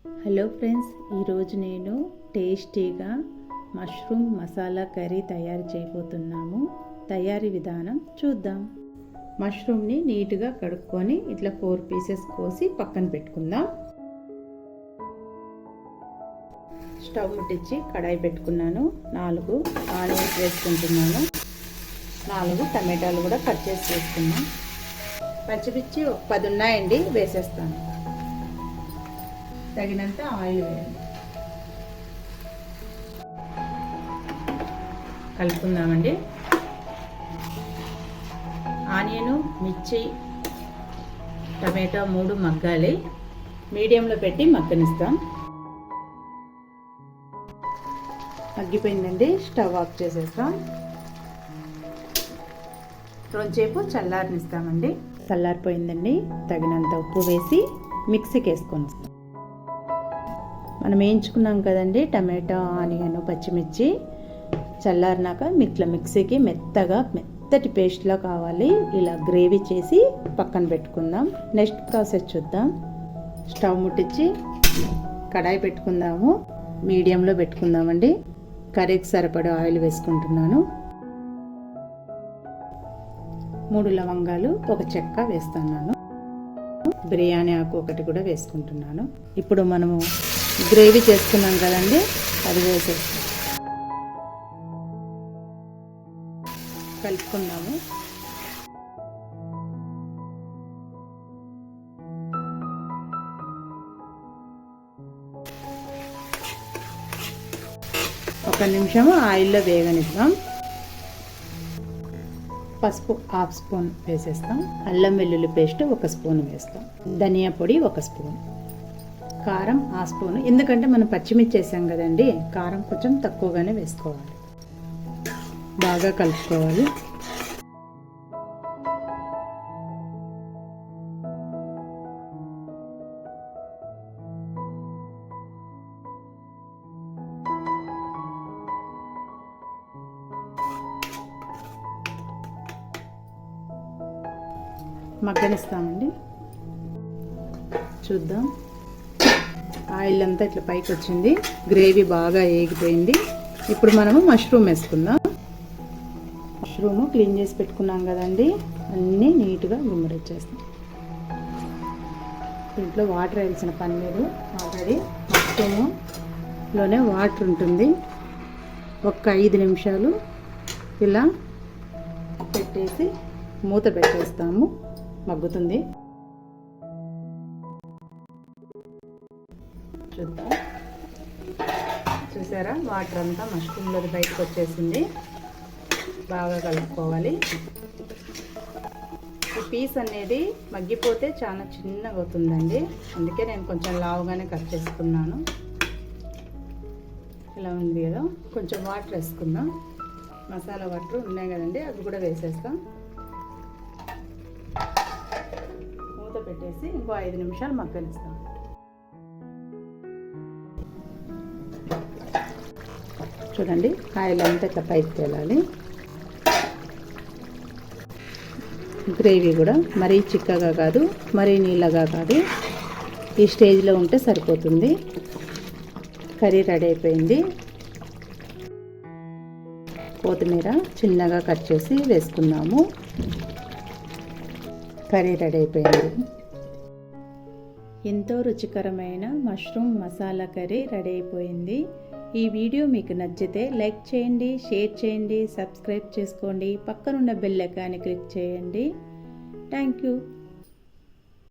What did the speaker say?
Hello friends, ఈరోజు నేను టేస్టీగా మష్రూమ్ మసాలా కర్రీ తయారు చేయబోతున్నాము. తయారీ విధానం చూద్దాం. మష్రూమ్ని నీట్గా కడుక్కొని ఇట్లా 4 పీసెస్ కోసి పక్కన పెట్టుకుందాం. స్టవ్ ముట్టించి కడాయి పెట్టుకున్నాను. 4 ఆనియన్స్ వేసుకుంటున్నాను. 4 టమాటాలు కూడా కట్ చేసి వేసుకున్నాం. పచ్చిమిర్చి ఒక 10 ఉన్నాయండి, వేసేస్తాను. తగినంత ఆయిల్ వేయండి. కలుపుకుందామండి. ఆనియను, మిర్చి, టమాటో 3 మగ్గాలి. మీడియంలో పెట్టి మగ్గనిస్తాం. మగ్గిపోయిందండి, స్టవ్ ఆఫ్ చేసేస్తాం. కొంచెంసేపు చల్లారనిస్తామండి. చల్లారిపోయిందండి. తగినంత ఉప్పు వేసి మిక్సీకి వేసుకొని మనం వేయించుకున్నాం కదండి టమాటో, ఆనియన్, పచ్చిమిర్చి. చల్లారినాక మిక్సీకి మెత్తటి పేస్ట్లా కావాలి. ఇలా గ్రేవీ చేసి పక్కన పెట్టుకుందాం. నెక్స్ట్ ప్రాసెస్ చూద్దాం. స్టవ్ ముట్టించి కడాయి పెట్టుకుందాము. మీడియంలో పెట్టుకుందామండి. కర్రీకి సరిపడా ఆయిల్ వేసుకుంటున్నాను. 3 లవంగాలు, 1 చెక్క వేస్తున్నాను. బిర్యానీ ఆకు 1 కూడా వేసుకుంటున్నాను. ఇప్పుడు మనము గ్రేవీ చేసుకున్నాం కదండి, అది వేసేస్తాం. కలుపుకుందాము. ఒక నిమిషం ఆయిల్లో వేగనిద్దాం. పసుపు 1/2 స్పూన్ వేసేస్తాం. అల్లం వెల్లుల్లి పేస్ట్ 1 స్పూన్ వేస్తాం. ధనియా పొడి 1 స్పూన్. కారం 1/2 స్పూన్. ఎందుకంటే మనం పచ్చిమిర్చి వేసాం కదండి, కారం కొంచెం తక్కువగానే వేసుకోవాలి. బాగా కలుపుకోవాలి. మగ్గనిస్తామండి. చూద్దాం. ఆయిల్ అంతా ఇట్లా పైకి వచ్చింది. గ్రేవీ బాగా ఏగిపోయింది. ఇప్పుడు మనము మష్రూమ్ వేసుకుందాం. మష్రూమ్ క్లీన్ చేసి పెట్టుకున్నాం కదండి, అన్నీ నీట్గా గుమ్మరిచ్చేస్తాం. దీంట్లో వాటర్ వేయాల్సిన పని లేదు. ఆల్రెడీ మష్రూమ్లోనే వాటర్ ఉంటుంది. ఒక 5 నిమిషాలు ఇలా పెట్టేసి మూత పెట్టేస్తాము. మగ్గుతుంది. చూద్దాం. చూసారా, వాటర్ అంతా మష్రూమ్లో బయటకు వచ్చేసింది. బాగా కలుపుకోవాలి. ఈ పీస్ అనేది మగ్గిపోతే చాలా చిన్నగా అవుతుందండి, అందుకే నేను కొంచెం లావుగానే కట్ చేసుకున్నాను. ఇలా ఉంది కదా, కొంచెం వాటర్ వేసుకుందాం. మసాలా వాటర్ ఉన్నాయి కదండి, అవి కూడా వేసేస్తాం. మూత పెట్టేసి ఇంకో 5 నిమిషాలు మగ్గనిస్తాం. చూడండి, ఆయిల్ అంతా ఇట్లా పైకి తేలాలి. గ్రేవీ కూడా మరీ చిక్కగా కాదు, మరీ నీళ్ళగా కాదు. ఈ స్టేజ్లో ఉంటే సరిపోతుంది. కర్రీ రెడీ అయిపోయింది. కొత్తిమీర చిన్నగా కట్ చేసి వేసుకుందాము. కర్రీ రెడీ అయిపోయింది. ఎంతో రుచికరమైన మష్రూమ్ మసాలా కర్రీ రెడీ అయిపోయింది. ఈ వీడియో మీకు నచ్చితే లైక్ చేయండి, షేర్ చేయండి, సబ్స్క్రైబ్ చేసుకోండి. పక్కనున్న బెల్ ఐకాన్ని క్లిక్ చేయండి. Thank you.